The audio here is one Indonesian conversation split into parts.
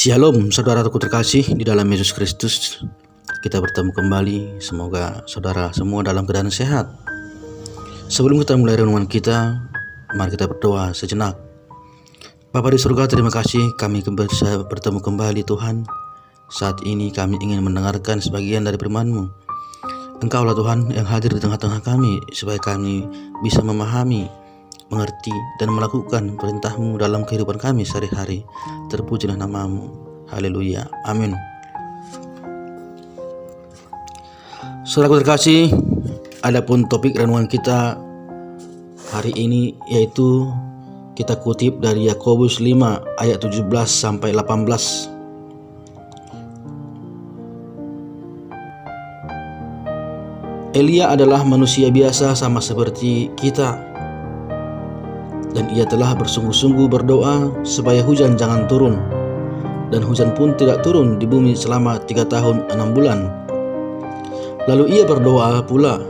Shalom saudaraku terkasih di dalam Yesus Kristus. Kita bertemu kembali. Semoga saudara semua dalam keadaan sehat. Sebelum kita mulai renungan kita, mari kita berdoa sejenak. Bapa di surga, terima kasih kami bisa bertemu kembali Tuhan. Saat ini kami ingin mendengarkan sebagian dari firman-Mu. Engkaulah Tuhan yang hadir di tengah-tengah kami, supaya kami bisa memahami, mengerti dan melakukan perintah-Mu dalam kehidupan kami sehari-hari. Terpujilah nama-Mu. Haleluya. Amin. Saudaraku terkasih, adapun topik renungan kita hari ini yaitu kita kutip dari Yakobus 5 ayat 17 sampai 18. Elia adalah manusia biasa sama seperti kita. Dan ia telah bersungguh-sungguh berdoa supaya hujan jangan turun. Dan hujan pun tidak turun di bumi selama 3 tahun 6 bulan. Lalu ia berdoa pula,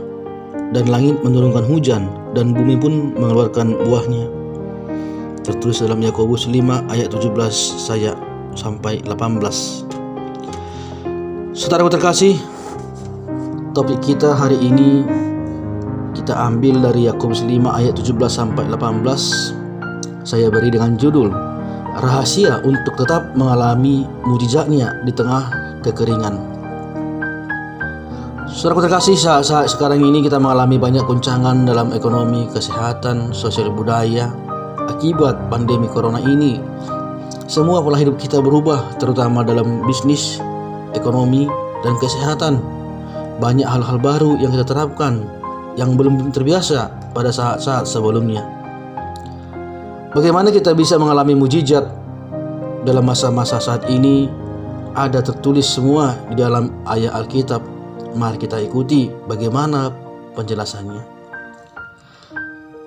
dan langit menurunkan hujan, dan bumi pun mengeluarkan buahnya. Tertulis dalam Yakobus 5 ayat 17 sampai 18. Saudaraku terkasih, topik kita hari ini kita ambil dari Yakobus 5 ayat 17 sampai 18. Saya beri dengan judul Rahasia untuk tetap mengalami mujizatnya di tengah kekeringan. Saudaraku terkasih, saat sekarang ini kita mengalami banyak goncangan dalam ekonomi, kesehatan, sosial budaya akibat pandemi corona ini. Semua pola hidup kita berubah, terutama dalam bisnis, ekonomi, dan kesehatan. Banyak hal-hal baru yang kita terapkan yang belum terbiasa pada saat-saat sebelumnya. Bagaimana kita bisa mengalami mujizat dalam masa-masa saat ini? Ada tertulis semua di dalam ayat Alkitab. Mari kita ikuti bagaimana penjelasannya.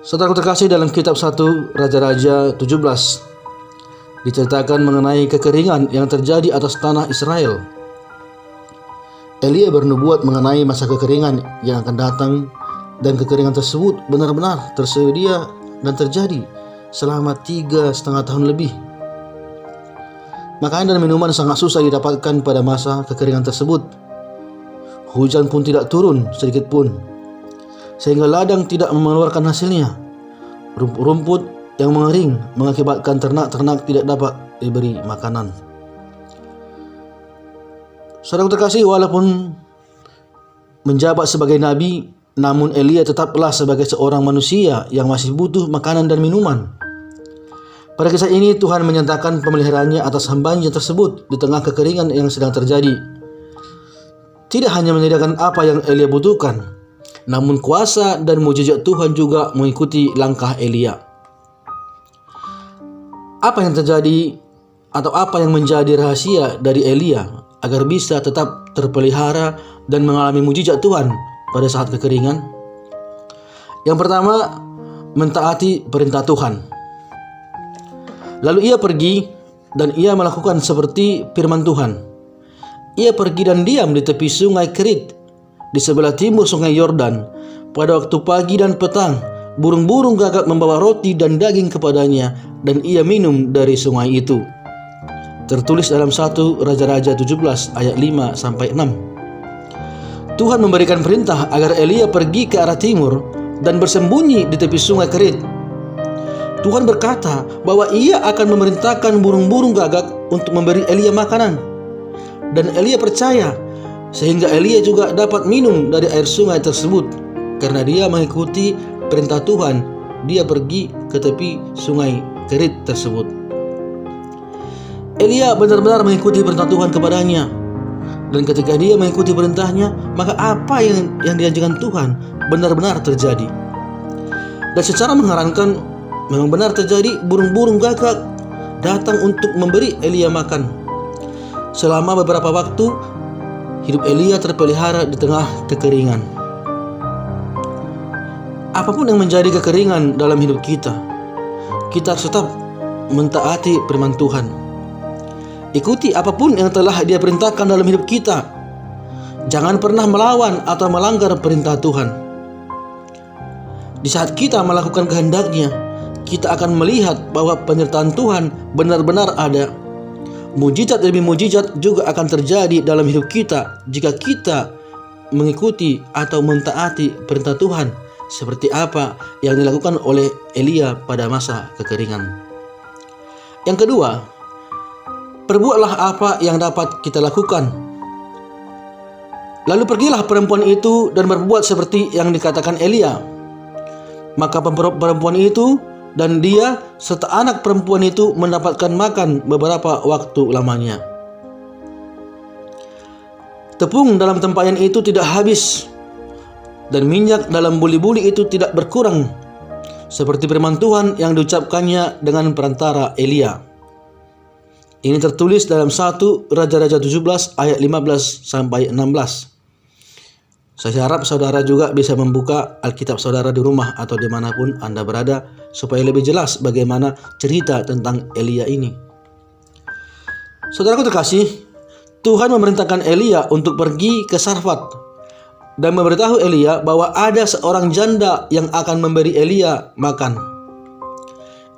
Saudara terkasih, dalam kitab 1 Raja-Raja 17 diceritakan mengenai kekeringan yang terjadi atas tanah Israel. Elia bernubuat mengenai masa kekeringan yang akan datang, dan kekeringan tersebut benar-benar tersedia dan terjadi selama 3,5 tahun lebih. Makanan dan minuman sangat susah didapatkan pada masa kekeringan tersebut. Hujan pun tidak turun sedikit pun, sehingga ladang tidak mengeluarkan hasilnya. Rumput-rumput yang mengering mengakibatkan ternak-ternak tidak dapat diberi makanan. Saudara terkasih, walaupun menjabat sebagai nabi, namun Elia tetaplah sebagai seorang manusia yang masih butuh makanan dan minuman. Pada kisah ini Tuhan menyatakan pemeliharaannya atas hambanya tersebut di tengah kekeringan yang sedang terjadi. Tidak hanya menyediakan apa yang Elia butuhkan, namun kuasa dan mujizat Tuhan juga mengikuti langkah Elia. Apa yang terjadi atau apa yang menjadi rahasia dari Elia agar bisa tetap terpelihara dan mengalami mujizat Tuhan pada saat kekeringan? Yang pertama, mentaati perintah Tuhan. Lalu ia pergi dan ia melakukan seperti firman Tuhan. Ia pergi dan diam di tepi sungai Kerit, di sebelah timur sungai Yordan. Pada waktu pagi dan petang, burung-burung gagak membawa roti dan daging kepadanya, dan ia minum dari sungai itu. Tertulis dalam 1 Raja-Raja 17 ayat 5 sampai 6. Tuhan memberikan perintah agar Elia pergi ke arah timur dan bersembunyi di tepi sungai Kerit. Tuhan berkata bahwa ia akan memerintahkan burung-burung gagak untuk memberi Elia makanan. Dan Elia percaya, sehingga Elia juga dapat minum dari air sungai tersebut. Karena dia mengikuti perintah Tuhan, dia pergi ke tepi sungai Kerit tersebut. Elia benar-benar mengikuti perintah Tuhan kepadanya. Dan ketika dia mengikuti perintahnya, maka apa yang dijanjikan Tuhan benar-benar terjadi. Dan secara mengherankan, memang benar terjadi. Burung-burung gagak datang untuk memberi Elia makan. Selama beberapa waktu, hidup Elia terpelihara di tengah kekeringan. Apapun yang menjadi kekeringan dalam hidup kita, kita harus tetap mentaati firman Tuhan. Ikuti apapun yang telah Dia perintahkan dalam hidup kita. Jangan pernah melawan atau melanggar perintah Tuhan. Di saat kita melakukan kehendak-Nya, kita akan melihat bahwa penyertaan Tuhan benar-benar ada. mujizat demi mujizat juga akan terjadi dalam hidup kita jika kita mengikuti atau mentaati perintah Tuhan, seperti apa yang dilakukan oleh Elia pada masa kekeringan. Yang kedua, perbuatlah apa yang dapat kita lakukan. Lalu pergilah perempuan itu dan berbuat seperti yang dikatakan Elia. Maka perempuan itu dan dia serta anak perempuan itu mendapatkan makan beberapa waktu lamanya. Tepung dalam tempayan itu tidak habis, dan minyak dalam buli-buli itu tidak berkurang, seperti firman Tuhan yang diucapkannya dengan perantara Elia. Ini tertulis dalam 1 Raja-Raja 17 ayat 15 sampai 16. Saya harap saudara juga bisa membuka Alkitab saudara di rumah atau dimanapun Anda berada, supaya lebih jelas bagaimana cerita tentang Elia ini. Saudaraku terkasih, Tuhan memerintahkan Elia untuk pergi ke Sarfat dan memberitahu Elia bahwa ada seorang janda yang akan memberi Elia makan.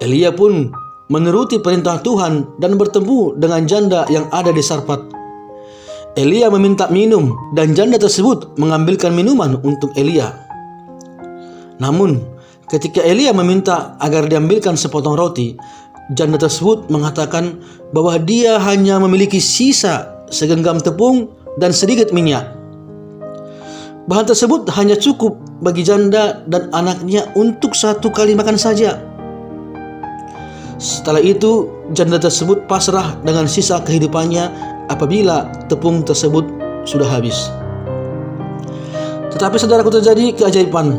Elia pun menuruti perintah Tuhan dan bertemu dengan janda yang ada di Sarfat. Elia meminta minum dan janda tersebut mengambilkan minuman untuk Elia. Namun, ketika Elia meminta agar diambilkan sepotong roti, janda tersebut mengatakan bahwa dia hanya memiliki sisa segenggam tepung dan sedikit minyak. Bahan tersebut hanya cukup bagi janda dan anaknya untuk 1 kali makan saja. Setelah itu, janda tersebut pasrah dengan sisa kehidupannya apabila tepung tersebut sudah habis. Tetapi saudaraku, terjadi keajaiban.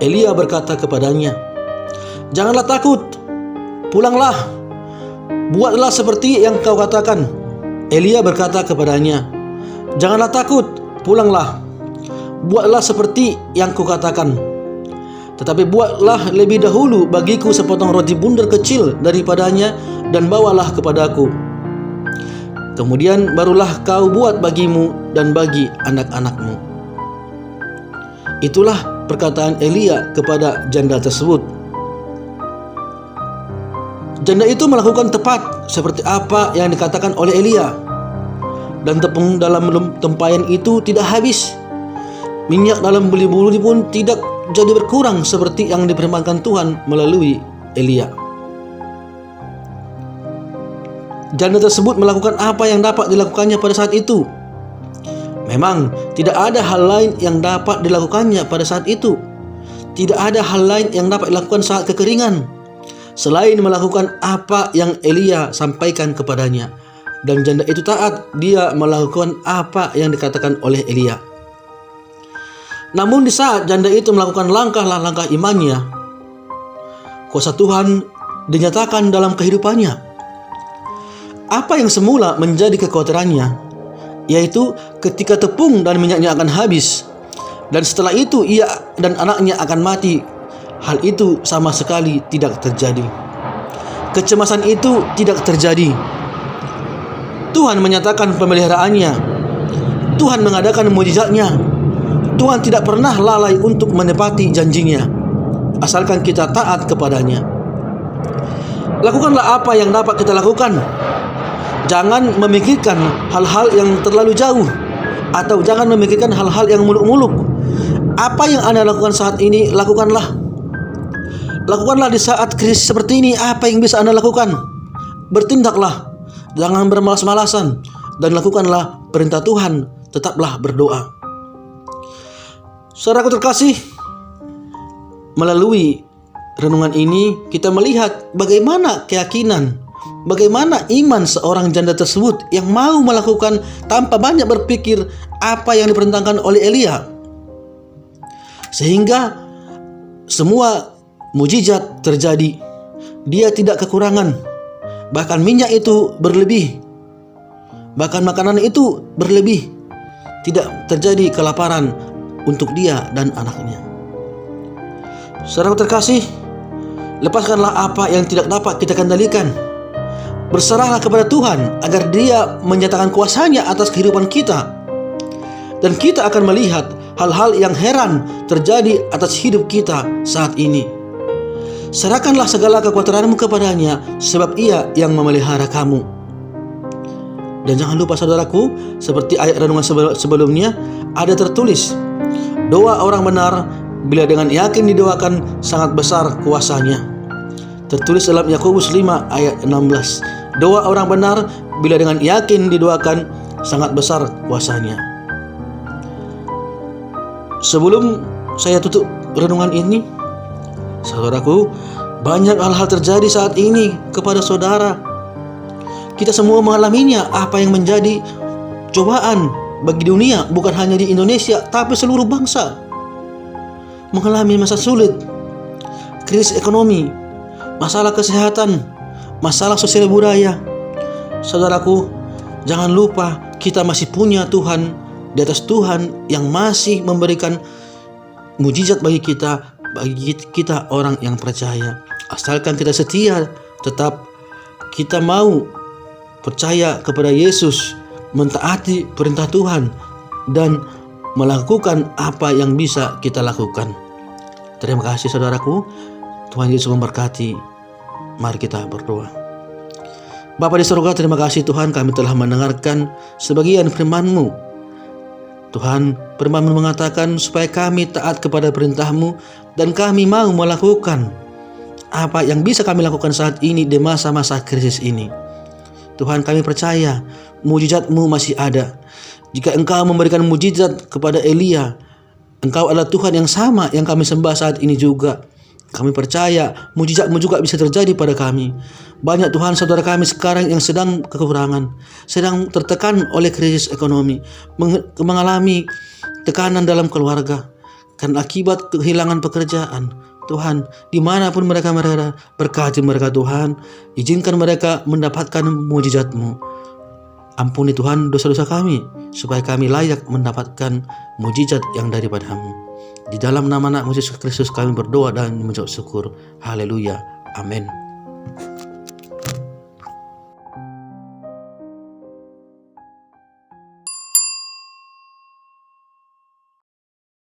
Elia berkata kepadanya, "Janganlah takut, pulanglah, buatlah seperti yang kau katakan." Elia berkata kepadanya, "Janganlah takut, pulanglah, buatlah seperti yang kukatakan. Tetapi buatlah lebih dahulu bagiku sepotong roti bundar kecil daripadanya dan bawalah kepadaku. Kemudian barulah kau buat bagimu dan bagi anak-anakmu." Itulah perkataan Elia kepada janda tersebut. Janda itu melakukan tepat seperti apa yang dikatakan oleh Elia. Dan tepung dalam tempayan itu tidak habis. Minyak dalam buli-buli pun tidak jadi berkurang seperti yang difirmankan Tuhan melalui Elia. Janda tersebut melakukan apa yang dapat dilakukannya pada saat itu. Memang tidak ada hal lain yang dapat dilakukannya pada saat itu. Tidak ada hal lain yang dapat dilakukan saat kekeringan selain melakukan apa yang Elia sampaikan kepadanya. Dan janda itu taat, dia melakukan apa yang dikatakan oleh Elia. Namun di saat janda itu melakukan langkah imannya, kuasa Tuhan dinyatakan dalam kehidupannya. Apa yang semula menjadi kekhawatirannya, yaitu ketika tepung dan minyaknya akan habis, dan setelah itu ia dan anaknya akan mati, hal itu sama sekali tidak terjadi. Kecemasan itu tidak terjadi. Tuhan menyatakan pemeliharaannya. Tuhan mengadakan mujizatnya. Tuhan tidak pernah lalai untuk menepati janjinya, asalkan kita taat kepadanya. Lakukanlah apa yang dapat kita lakukan. Jangan memikirkan hal-hal yang terlalu jauh, atau jangan memikirkan hal-hal yang muluk-muluk. Apa yang Anda lakukan saat ini, lakukanlah. Lakukanlah di saat krisis seperti ini. Apa yang bisa Anda lakukan? Bertindaklah. Jangan bermalas-malasan, dan lakukanlah perintah Tuhan. Tetaplah berdoa. Saudaraku terkasih, melalui renungan ini kita melihat bagaimana keyakinan, bagaimana iman seorang janda tersebut yang mau melakukan tanpa banyak berpikir apa yang diperintahkan oleh Elia, sehingga semua mujizat terjadi. Dia tidak kekurangan, bahkan minyak itu berlebih, bahkan makanan itu berlebih. Tidak terjadi kelaparan untuk dia dan anaknya. Saudaraku terkasih, lepaskanlah apa yang tidak dapat kita kendalikan. Berserahlah kepada Tuhan agar Dia menyatakan kuasanya atas kehidupan kita, dan kita akan melihat hal-hal yang heran terjadi atas hidup kita saat ini. Serahkanlah segala kekhawatiranmu kepadanya, sebab Ia yang memelihara kamu. Dan jangan lupa saudaraku, seperti ayat renungan sebelumnya, ada tertulis, doa orang benar bila dengan yakin didoakan sangat besar kuasanya. Tertulis dalam Yakobus 5 ayat 16. Doa orang benar bila dengan yakin didoakan sangat besar kuasanya. Sebelum saya tutup renungan ini, saudaraku, banyak hal-hal terjadi saat ini kepada saudara. Kita semua mengalaminya, apa yang menjadi cobaan bagi dunia, bukan hanya di Indonesia, tapi seluruh bangsa. Mengalami masa sulit, krisis ekonomi, masalah kesehatan, masalah sosial budaya. Saudaraku, jangan lupa kita masih punya Tuhan, di atas Tuhan yang masih memberikan mujizat bagi kita orang yang percaya. Asalkan kita setia, tetap kita mau percaya kepada Yesus, mentaati perintah Tuhan, dan melakukan apa yang bisa kita lakukan. Terima kasih saudaraku. Tuhan Yesus memberkati. Mari kita berdoa. Bapa di surga, terima kasih Tuhan, kami telah mendengarkan sebagian firman-Mu. Tuhan, firman-Mu mengatakan supaya kami taat kepada perintah-Mu dan kami mau melakukan apa yang bisa kami lakukan saat ini di masa-masa krisis ini. Tuhan, kami percaya mujizat-Mu masih ada. Jika Engkau memberikan mujizat kepada Elia, Engkau adalah Tuhan yang sama yang kami sembah saat ini juga. Kami percaya mujizat-Mu juga bisa terjadi pada kami. Banyak Tuhan saudara kami sekarang yang sedang kekurangan, sedang tertekan oleh krisis ekonomi, mengalami tekanan dalam keluarga karena akibat kehilangan pekerjaan. Tuhan, dimanapun mereka berada, berkati mereka Tuhan, izinkan mereka mendapatkan mujizat-Mu. Ampuni Tuhan dosa-dosa kami, supaya kami layak mendapatkan mujizat yang daripada-Mu. Di dalam nama anak Yesus Kristus kami berdoa dan mengucap syukur. Haleluya. Amin.